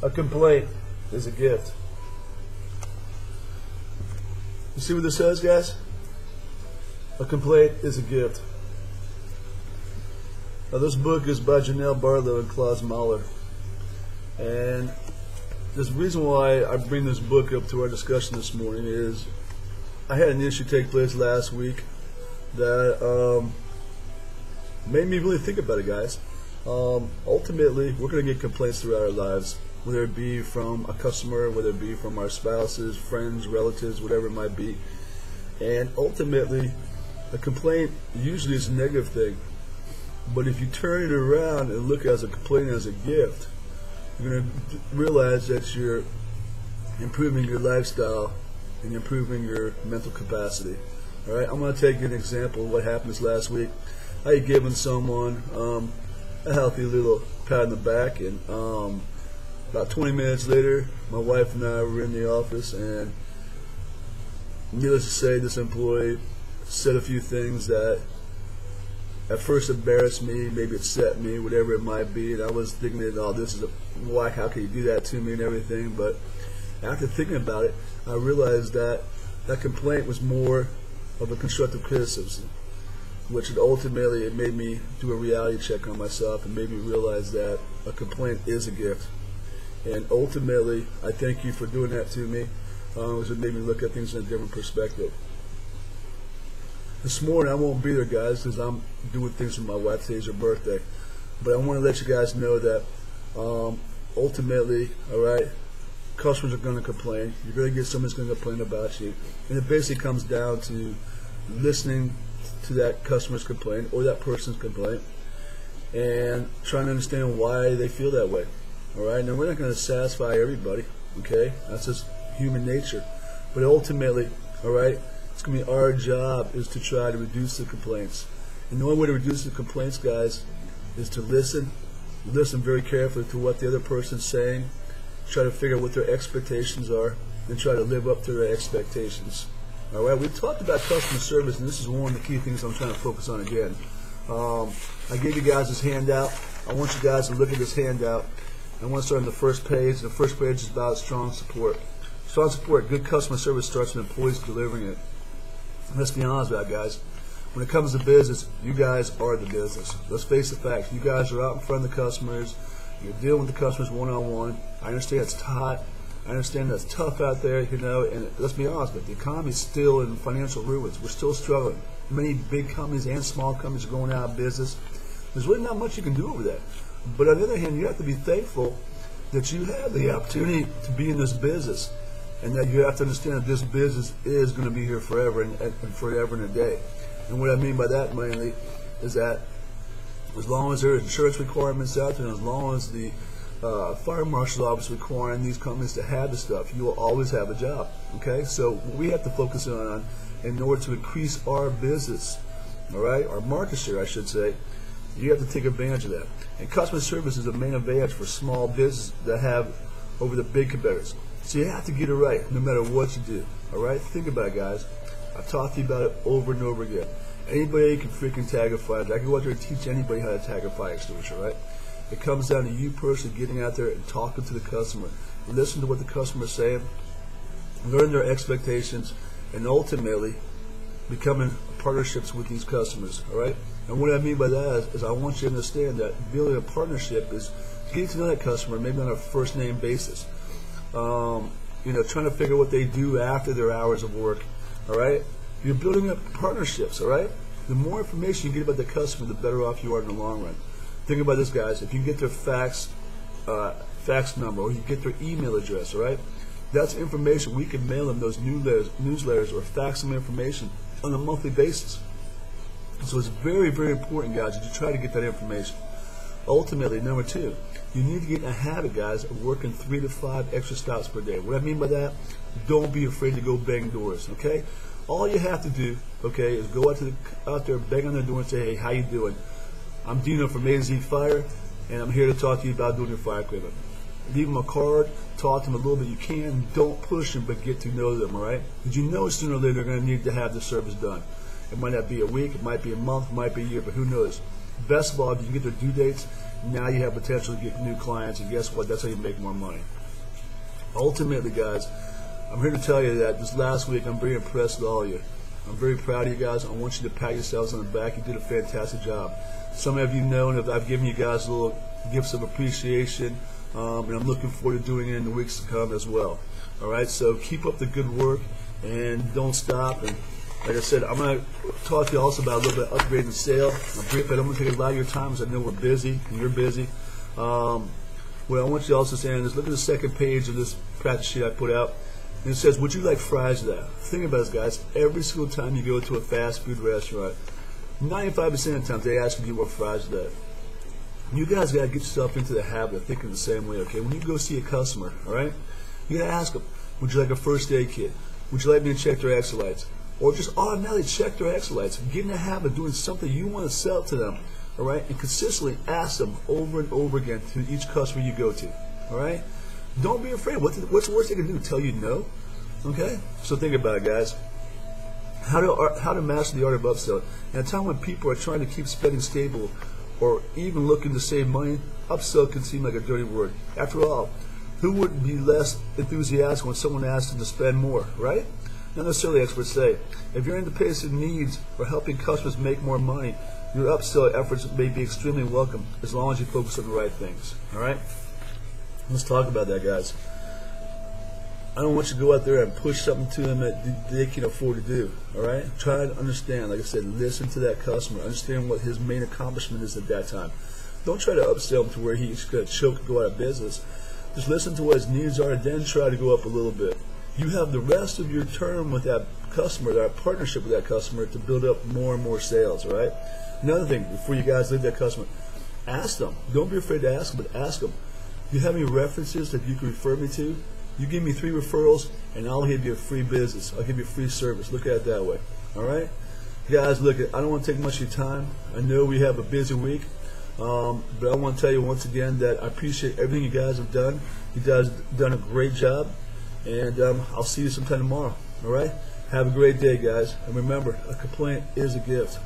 A complaint is a gift. You see what this says, guys? A complaint is a gift. Now, this book is by Janelle Barlow and Klaus Mahler. And the reason why I bring this book up to our discussion this morning is I had an issue take place last week that made me really think about it, guys. Ultimately, we're going to get complaints throughout our lives, whether it be from a customer, whether it be from our spouses, friends, relatives, whatever it might be. And ultimately, a complaint usually is a negative thing. But if you turn it around and look at a complaint as a gift, you're going to realize that you're improving your lifestyle and improving your mental capacity. All right, I'm going to take an example of what happened this last week. I had given someone a healthy little pat on the back, and about 20 minutes later, my wife and I were in the office, and needless to say, this employee said a few things that at first embarrassed me, maybe upset me, whatever it might be, and I was thinking that, oh, this is a whack, how can you do that to me and everything. But after thinking about it, I realized that that complaint was more of a constructive criticism, which ultimately it made me do a reality check on myself and made me realize that a complaint is a gift. And ultimately, I thank you for doing that to me, because it made me look at things in a different perspective. This morning I won't be there, guys, because I'm doing things for my wife. Today's her birthday. But I want to let you guys know that ultimately, all right, customers are going to complain. You're going to get someone that's going to complain about you. And it basically comes down to listening to that customer's complaint or that person's complaint and trying to understand why they feel that way. All right, now we're not going to satisfy everybody, okay? That's just human nature. But ultimately, all right, it's going to be our job is to try to reduce the complaints. And the only way to reduce the complaints, guys, is to listen very carefully to what the other person's saying, try to figure out what their expectations are, and try to live up to their expectations. All right, we talked about customer service, and this is one of the key things I'm trying to focus on again. I gave you guys this handout. I want you guys to look at this handout. I want to start on the first page. The first page is about strong support. Strong support, good customer service starts with employees delivering it. And let's be honest about it, guys. When it comes to business, you guys are the business. Let's face the facts. You guys are out in front of the customers. You're dealing with the customers one-on-one. I understand it's hot. I understand that's tough out there, you know, and let's be honest, but the economy is still in financial ruins. We're still struggling. Many big companies and small companies are going out of business. There's really not much you can do over that. But on the other hand, you have to be thankful that you have the opportunity to be in this business, and that you have to understand that this business is going to be here forever and forever and a day. And what I mean by that mainly is that as long as there are insurance requirements out there, and as long as the fire marshal's office requiring these companies to have the stuff, you will always have a job. Okay, so what we have to focus on in order to increase our business, all right, our market share, I should say, you have to take advantage of that. And customer service is the main advantage for small business that have over the big competitors. So you have to get it right no matter what you do. All right, think about it, guys. I've talked to you about it over and over again. Anybody can freaking tag a fire. I can go out there and teach anybody how to tag a fire extinguisher, right? It comes down to you personally getting out there and talking to the customer. Listen to what the customer is saying, learn their expectations, and ultimately becoming partnerships with these customers, all right? And what I mean by that is I want you to understand that building a partnership is getting to know that customer maybe on a first name basis. You know, trying to figure out what they do after their hours of work, all right? You're building up partnerships, all right? The more information you get about the customer, the better off you are in the long run. Think about this, guys. If you get their fax number, or you get their email address, all right? That's information. We can mail them those newsletters or fax them information on a monthly basis. So it's very, very important, guys, that you try to get that information. Ultimately, number two, you need to get in a habit, guys, of working 3 to 5 extra stops per day. What I mean by that, don't be afraid to go bang doors, okay? All you have to do, okay, is go out there, bang on their door and say, hey, how you doing? I'm Dino from A to Z Fire, and I'm here to talk to you about doing your fire equipment. Leave them a card, talk to them a little bit you can, don't push them, but get to know them, all right? Because you know sooner or later they're going to need to have the service done. It might not be a week, it might be a month, it might be a year, but who knows? Best of all, if you can get their due dates, now you have potential to get new clients, and guess what? That's how you make more money. Ultimately, guys, I'm here to tell you that this last week I'm very impressed with all of you. I'm very proud of you guys. I want you to pat yourselves on the back. You did a fantastic job. Some of you know, and I've given you guys little gifts of appreciation, and I'm looking forward to doing it in the weeks to come as well. All right, so keep up the good work and don't stop. And like I said, I'm going to talk to you also about a little bit of upgrading sale. I'm brief, but I'm going to take a lot of your time because I know we're busy and you're busy. What I want you to also say is look at the second page of this practice sheet I put out. And it says, would you like fries with that? Think about this, guys. Every single time you go to a fast food restaurant, 95% of the time they ask if you want fries with that. You guys got to get yourself into the habit of thinking the same way, okay? When you go see a customer, all right, you got to ask them, would you like a first aid kit? Would you like me to check their electrolytes? Or just automatically check their electrolytes. Get in the habit of doing something you want to sell to them, all right? And consistently ask them over and over again to each customer you go to, all right? Don't be afraid. What's the worst they can do? Tell you no? Okay? So think about it, guys. How to master the art of upselling. At a time when people are trying to keep spending stable or even looking to save money, upsell can seem like a dirty word. After all, who wouldn't be less enthusiastic when someone asks them to spend more, right? Not necessarily, experts say. If you're into patient needs or helping customers make more money, your upsell efforts may be extremely welcome as long as you focus on the right things, all right? Let's talk about that, guys. I don't want you to go out there and push something to them that they can afford to do, all right? Try to understand, like I said, listen to that customer. Understand what his main accomplishment is at that time. Don't try to upsell him to where he's going to choke and go out of business. Just listen to what his needs are and then try to go up a little bit. You have the rest of your term with that customer, that partnership with that customer, to build up more and more sales, all right? Another thing, before you guys leave that customer, ask them. Don't be afraid to ask them, but ask them. Do you have any references that you can refer me to? You give me 3 referrals, and I'll give you a free business. I'll give you a free service. Look at it that way. All right? Guys, look, I don't want to take much of your time. I know we have a busy week, but I want to tell you once again that I appreciate everything you guys have done. You guys have done a great job, and I'll see you sometime tomorrow. All right? Have a great day, guys. And remember, a complaint is a gift.